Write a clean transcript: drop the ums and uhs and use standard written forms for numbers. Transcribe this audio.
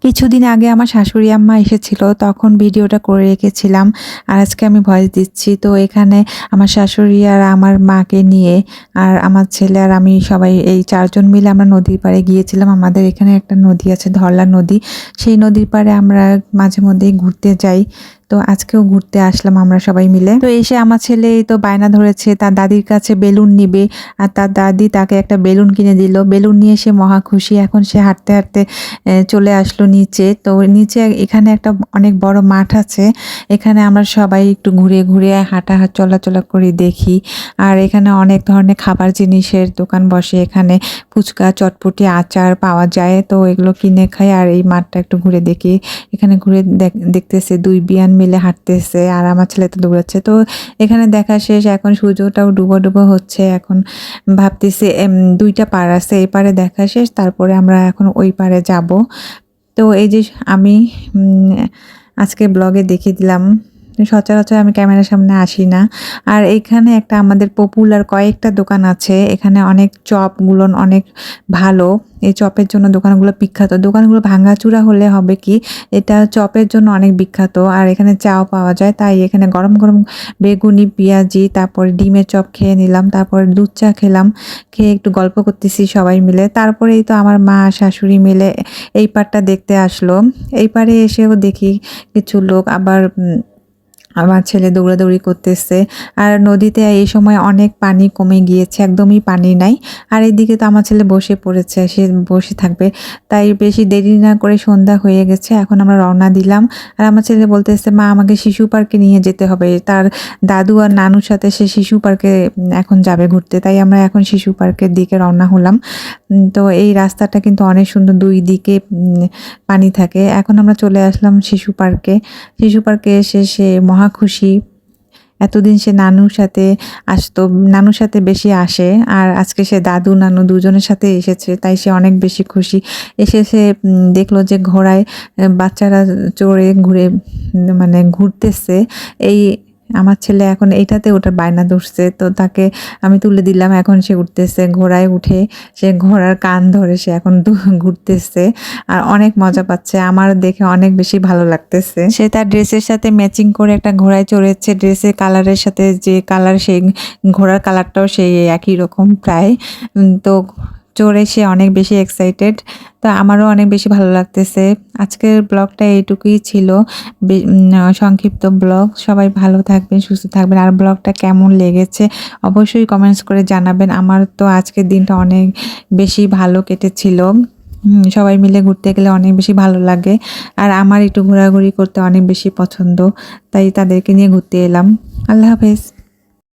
কিছুদিন আগে আমার শাশুড়ি আম্মা এসেছিল, তখন ভিডিওটা করে রেখেছিলাম আর আজকে আমি ভয়েস দিচ্ছি। তো এখানে আমার শাশুড়ি আর আমার মাকে নিয়ে আর আমার ছেলে আর আমি সবাই এই 4 জন মিলে আমরা নদীর পাড়ে গিয়েছিলাম। আমাদের এখানে একটা নদী আছে, ধরলা নদী। সেই নদীর পাড়ে আমরা মাঝে মধ্যেই ঘুরতে যাই। তো আজকেও ঘুরতে আসলাম আমরা সবাই মিলে। তো এসে আমার ছেলে তো বায়না ধরেছে তার দাদির কাছে বেলুন নিবে, আর তার দাদি তাকে একটা বেলুন কিনে দিল। বেলুন নিয়ে সে মহা খুশি। এখন সে হাঁটতে হাঁটতে চলে আসলো নিচে। তো নিচে এখানে একটা অনেক বড় মাঠ আছে, এখানে আমরা সবাই একটু ঘুরে ঘুরে হাঁটা চলাচলা করে দেখি। আর এখানে অনেক ধরনের খাবার জিনিসের দোকান বসে, এখানে ফুচকা, চটপটি, আচার পাওয়া যায়। তো এগুলো কিনে খাই আর এই মাঠটা একটু ঘুরে দেখি। এখানে ঘুরে দেখতেছে 2 বিয়ান মিলে হাঁটতেছে আর আমার ছেলে তো দৌড়াচ্ছে। তো এখানে দেখা শেষ, এখন সূর্যটাও ডুবো ডুবো হচ্ছে। এখন ভাবতেছি 2টা পার আছে, এই পারে দেখা শেষ, তারপরে আমরা এখন ওই পারে যাব। তো এই যে আমি আজকে ব্লগে দেখিয়ে দিলাম, সচরাচর আমি ক্যামেরার সামনে আসি না। আর এইখানে একটা আমাদের পপুলার কয়েকটা দোকান আছে, এখানে অনেক চপগুলো অনেক ভালো। এই চপের জন্য দোকানগুলো বিখ্যাত। দোকানগুলো ভাঙাচুরা হলে হবে কি, এটা চপের জন্য অনেক বিখ্যাত। আর এখানে চাও পাওয়া যায়, তাই এখানে গরম গরম বেগুনি, পেঁয়াজি, তারপরে ডিমের চপ খেয়ে নিলাম, তারপরে দুধ চা খেলাম। খেয়ে একটু গল্প করতেছি সবাই মিলে। তারপরেই তো আমার মা শাশুড়ি মিলে এই পারটা দেখতে আসলো। এই পারে এসেও দেখি কিছু লোক আবার আমার ছেলে দৌড়াদৌড়ি করতেছে। আর নদীতে এই সময় অনেক পানি কমে গিয়েছে, একদমই পানি নাই। আর এদিকে তো আমার ছেলে বসে পড়েছে, সে বসে থাকবে। তাই বেশি দেরি না করে সন্ধ্যা হয়ে গেছে, এখন আমরা রওনা দিলাম। আর আমার ছেলে বলতেছে, মা আমাকে শিশু পার্কে নিয়ে যেতে হবে। তার দাদু আর নানুর সাথে সে শিশু পার্কে এখন যাবে ঘুরতে। তাই আমরা এখন শিশু পার্কের দিকে রওনা হলাম। তো এই রাস্তাটা কিন্তু অনেক সুন্দর, 2 দিকে পানি থাকে। এখন আমরা চলে আসলাম শিশু পার্কে। শিশু পার্কে এসে সে মহা খুশি। এতদিন সে নানুর সাথে আসতো, নানুর সাথে বেশি আসে, আর আজকে সে দাদু নানু দুজনের সাথে এসেছে, তাই সে অনেক বেশি খুশি। এসে সে দেখলো যে ঘোড়ায় বাচ্চারা চড়ে ঘুরে মানে ঘুরতেছে। এই আমার ছেলে এখন এইটাতে ওটার বায়না ধরছে, তো তাকে আমি তুলে দিলাম। এখন সে উঠতেছে ঘোড়ায়, উঠে সে ঘোড়ার কান ধরে সে এখন ঘুরতেছে আর অনেক মজা পাচ্ছে। আমার দেখে অনেক বেশি ভালো লাগতেছে। সে তার ড্রেসের সাথে ম্যাচিং করে একটা ঘোড়ায় চড়েছে। ড্রেসের কালারের সাথে যে কালার, সেই ঘোড়ার কালারটাও সেই একই রকম প্রায়। তো চড়ে সে অনেক বেশি এক্সাইটেড। তো আমারও অনেক বেশি ভালো লাগতেছে। আজকের ব্লগটা এইটুকুই ছিল, সংক্ষিপ্ত ব্লগ। সবাই ভালো থাকবেন, সুস্থ থাকবেন। আর ব্লগটা কেমন লেগেছে অবশ্যই কমেন্টস করে জানাবেন। আমার তো আজকের দিনটা অনেক বেশি ভালো কেটেছিল। সবাই মিলে ঘুরতে গেলে অনেক বেশি ভালো লাগে। আর আমার একটু ঘোরাঘুরি করতে অনেক বেশি পছন্দ, তাই তাদেরকে নিয়ে ঘুরতে এলাম। আল্লাহ হাফেজ।